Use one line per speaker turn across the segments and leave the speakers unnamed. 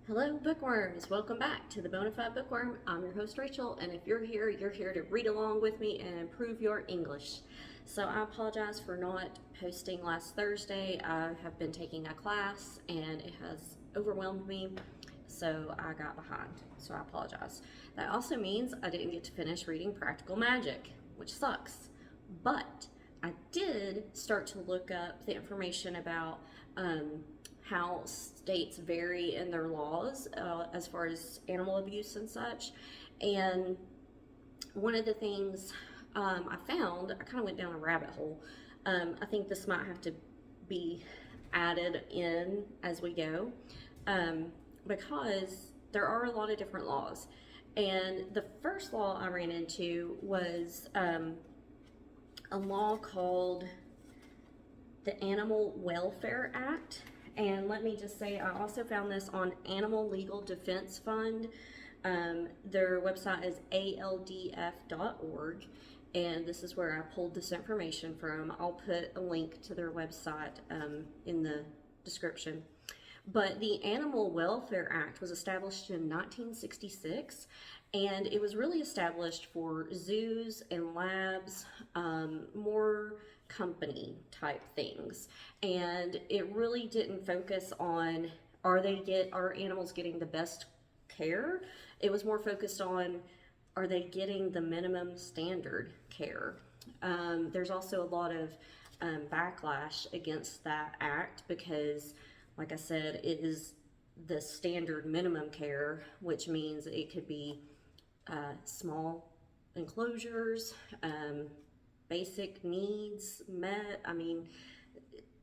Hello, bookworms! Welcome back to the Bonafide Bookworm. I'm your host, Rachel, and if you're here to read along with me and improve your English. So I apologize for not posting last Thursday. I have been taking a class and it has overwhelmed me, so I got behind. So I apologize. That also means I didn't get to finish reading Practical Magic, which sucks. But I did start to look up the information about how states vary in their laws as far as animal abuse and such. And one of the things I found, I kind of went down a rabbit hole. I think this might have to be added in as we go because there are a lot of different laws. And the first law I ran into was a law called the Animal Welfare Act. And let me just say, I also found this on Animal Legal Defense Fund. Their website is aldf.org, and this is where I pulled this information from. I'll put a link to their website in the description. But the Animal Welfare Act was established in 1966, and it was really established for zoos and labs, more company type things. And it really didn't focus on are animals getting the best care. It was more focused on are they getting the minimum standard care. There's also a lot of backlash against that act because, like I said, it is the standard minimum care, which means it could be small enclosures, basic needs met. I mean,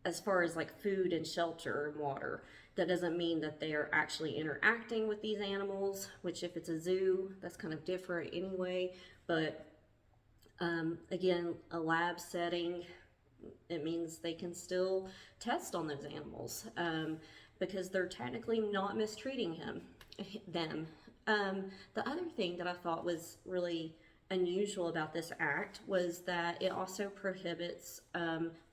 as far as like food and shelter and water, that doesn't mean that they are actually interacting with these animals, which if it's a zoo, that's kind of different anyway. But again, a lab setting, it means they can still test on those animals because they're technically not mistreating them. The other thing that I thought was really unusual about this act was that it also prohibits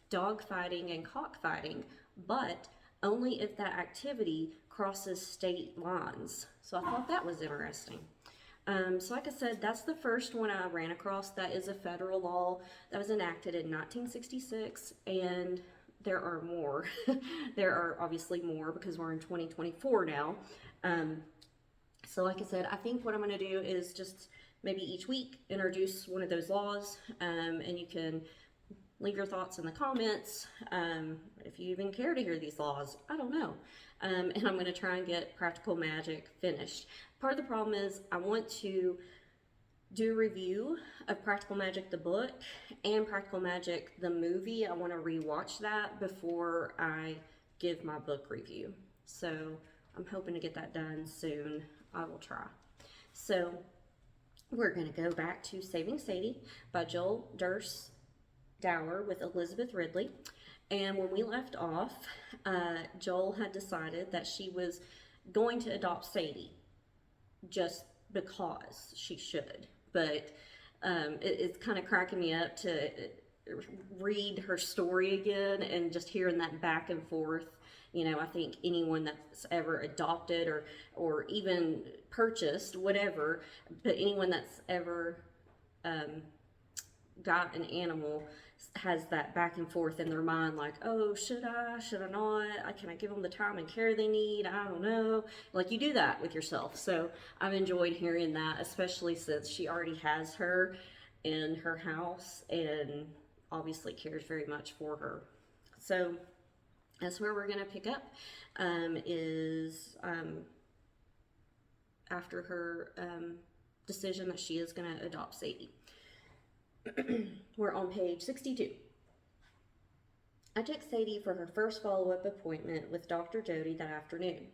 dog fighting and cockfighting, but only if that activity crosses state lines. So I thought that was interesting. So like I said, that's the first one I ran across. That is a federal law that was enacted in 1966, and there are more. There are obviously more because we're in 2024 now. So like I said, I think what I'm going to do is just maybe each week introduce one of those laws, and you can leave your thoughts in the comments if you even care to hear these laws. I don't know. And I'm going to try and get Practical Magic finished. Part of the problem is I want to do a review of Practical Magic the book and Practical Magic the movie. I want to rewatch that before I give my book review. So I'm hoping to get that done soon. I will try. So we're going to go back to Saving Sadie by Joal, Derse, Dauer with Elizabeth Ridley. And when we left off, Joal had decided that she was going to adopt Sadie just because she should. But it's kind of cracking me up to read her story again and just hearing that back and forth. You know, I think anyone that's ever adopted or even purchased, whatever, but anyone that's ever got an animal has that back and forth in their mind, like, oh, should I not? Can I give them the time and care they need? I don't know. Like, you do that with yourself. So I've enjoyed hearing that, especially since she already has her in her house and obviously cares very much for her. So that's where we're going to pick up, is after her decision that she is going to adopt Sadie. We're on page 62. I took Sadie for her first follow-up appointment with Dr. Jody that afternoon.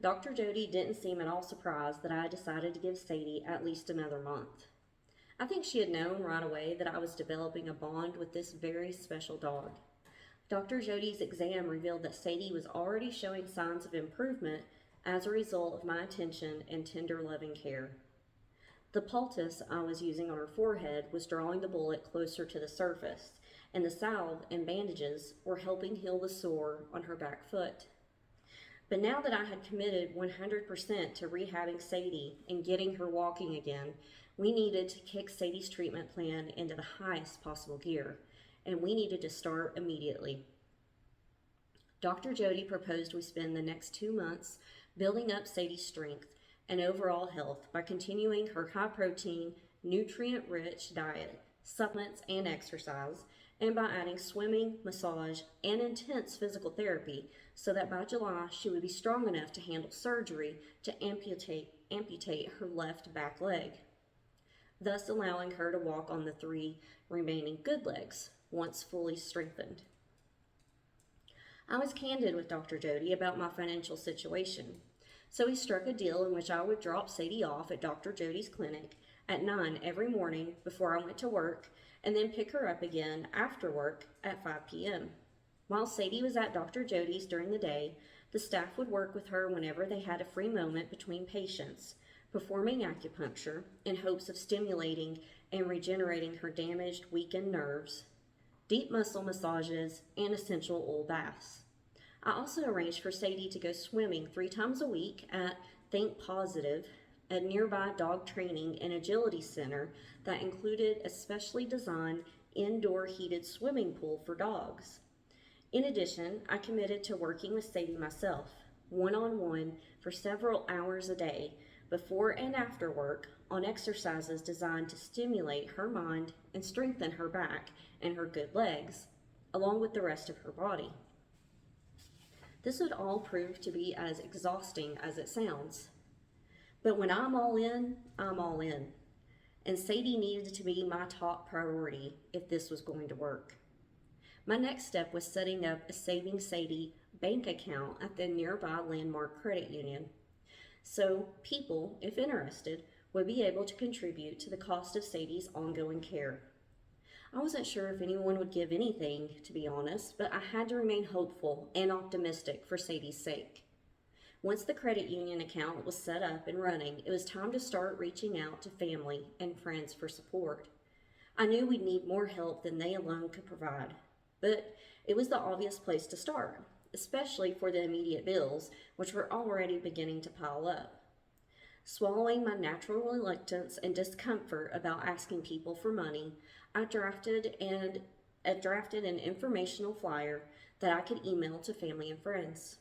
Dr. Jody didn't seem at all surprised that I decided to give Sadie at least another month. I think she had known right away that I was developing a bond with this very special dog. Dr. Jody's exam revealed that Sadie was already showing signs of improvement as a result of my attention and tender loving care. The poultice I was using on her forehead was drawing the bullet closer to the surface, and the salve and bandages were helping heal the sore on her back foot. But now that I had committed 100% to rehabbing Sadie and getting her walking again, we needed to kick Sadie's treatment plan into the highest possible gear, and we needed to start immediately. Dr. Jody proposed we spend the next 2 months building up Sadie's strength and overall health by continuing her high-protein, nutrient-rich diet, supplements, and exercise, and by adding swimming, massage, and intense physical therapy so that by July she would be strong enough to handle surgery to amputate her left back leg, thus allowing her to walk on the 3 remaining good legs once fully strengthened. I was candid with Dr. Jody about my financial situation, so he struck a deal in which I would drop Sadie off at Dr. Jody's clinic at 9 every morning before I went to work, and then pick her up again after work at 5 p.m. While Sadie was at Dr. Jody's during the day, the staff would work with her whenever they had a free moment between patients, performing acupuncture in hopes of stimulating and regenerating her damaged, weakened nerves, deep muscle massages, and essential oil baths. I also arranged for Sadie to go swimming 3 times a week at Think Positive, a nearby dog training and agility center that included a specially designed indoor heated swimming pool for dogs. In addition, I committed to working with Sadie myself, one-on-one for several hours a day, before and after work, on exercises designed to stimulate her mind and strengthen her back and her good legs, along with the rest of her body. This would all prove to be as exhausting as it sounds. But when I'm all in, I'm all in. And Sadie needed to be my top priority if this was going to work. My next step was setting up a Saving Sadie bank account at the nearby Landmark Credit Union, so people, if interested, would be able to contribute to the cost of Sadie's ongoing care. I wasn't sure if anyone would give anything, to be honest, but I had to remain hopeful and optimistic for Sadie's sake. Once the credit union account was set up and running, it was time to start reaching out to family and friends for support. I knew we'd need more help than they alone could provide, but it was the obvious place to start, especially for the immediate bills, which were already beginning to pile up. Swallowing my natural reluctance and discomfort about asking people for money, I drafted an informational flyer that I could email to family and friends.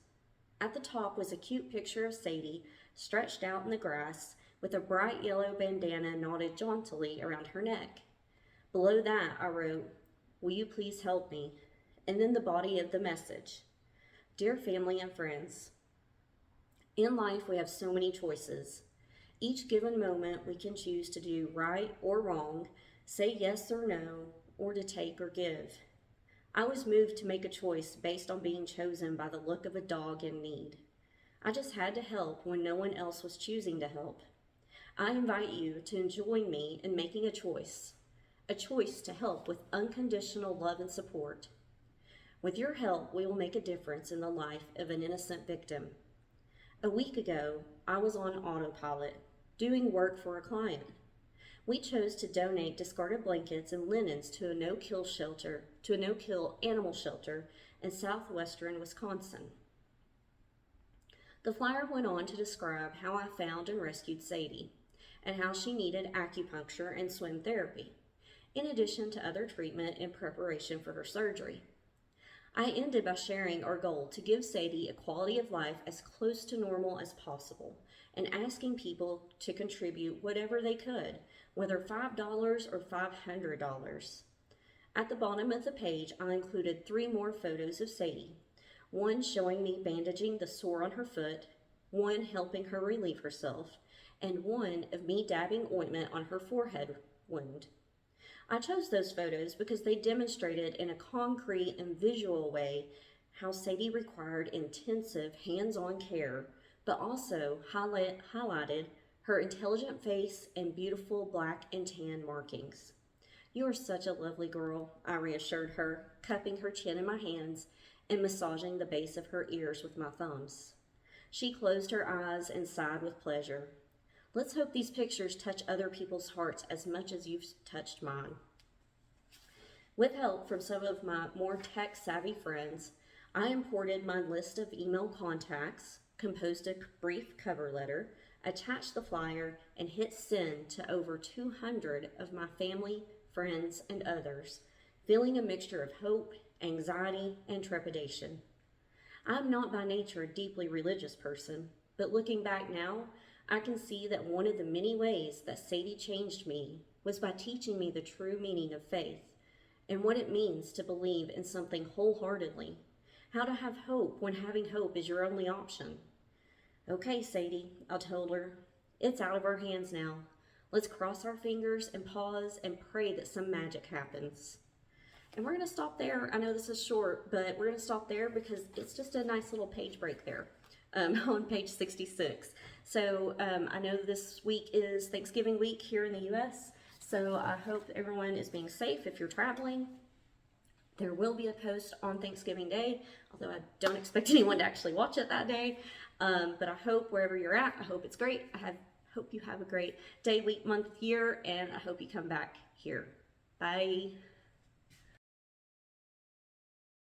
At the top was a cute picture of Sadie stretched out in the grass with a bright yellow bandana knotted jauntily around her neck. Below that, I wrote, "Will you please help me?" And then the body of the message. Dear family and friends, in life we have so many choices. Each given moment we can choose to do right or wrong, say yes or no, or to take or give. I was moved to make a choice based on being chosen by the look of a dog in need. I just had to help when no one else was choosing to help. I invite you to join me in making a choice to help with unconditional love and support. With your help, we will make a difference in the life of an innocent victim. A week ago, I was on autopilot, doing work for a client. We chose to donate discarded blankets and linens to a no-kill animal shelter in southwestern Wisconsin. The flyer went on to describe how I found and rescued Sadie, and how she needed acupuncture and swim therapy, in addition to other treatment in preparation for her surgery. I ended by sharing our goal to give Sadie a quality of life as close to normal as possible, and asking people to contribute whatever they could, whether $5 or $500. At the bottom of the page, I included 3 more photos of Sadie, one showing me bandaging the sore on her foot, one helping her relieve herself, and one of me dabbing ointment on her forehead wound. I chose those photos because they demonstrated in a concrete and visual way how Sadie required intensive hands-on care, but also highlighted her intelligent face and beautiful black and tan markings. "You are such a lovely girl," I reassured her, cupping her chin in my hands and massaging the base of her ears with my thumbs. She closed her eyes and sighed with pleasure. Let's hope these pictures touch other people's hearts as much as you've touched mine. With help from some of my more tech-savvy friends, I imported my list of email contacts, composed a brief cover letter, attached the flyer, and hit send to over 200 of my family, friends, and others, feeling a mixture of hope, anxiety, and trepidation. I'm not by nature a deeply religious person, but looking back now, I can see that one of the many ways that Sadie changed me was by teaching me the true meaning of faith and what it means to believe in something wholeheartedly. How to have hope when having hope is your only option. Okay, Sadie, I told her, it's out of our hands now. Let's cross our fingers and pause and pray that some magic happens. And we're going to stop there. I know this is short, but we're going to stop there because it's just a nice little page break there on page 66. So I know this week is Thanksgiving week here in the U.S., so I hope everyone is being safe if you're traveling. There will be a post on Thanksgiving Day, although I don't expect anyone to actually watch it that day. But I hope wherever you're at, I hope it's great. Hope you have a great day, week, month, year, and I hope you come back here. Bye.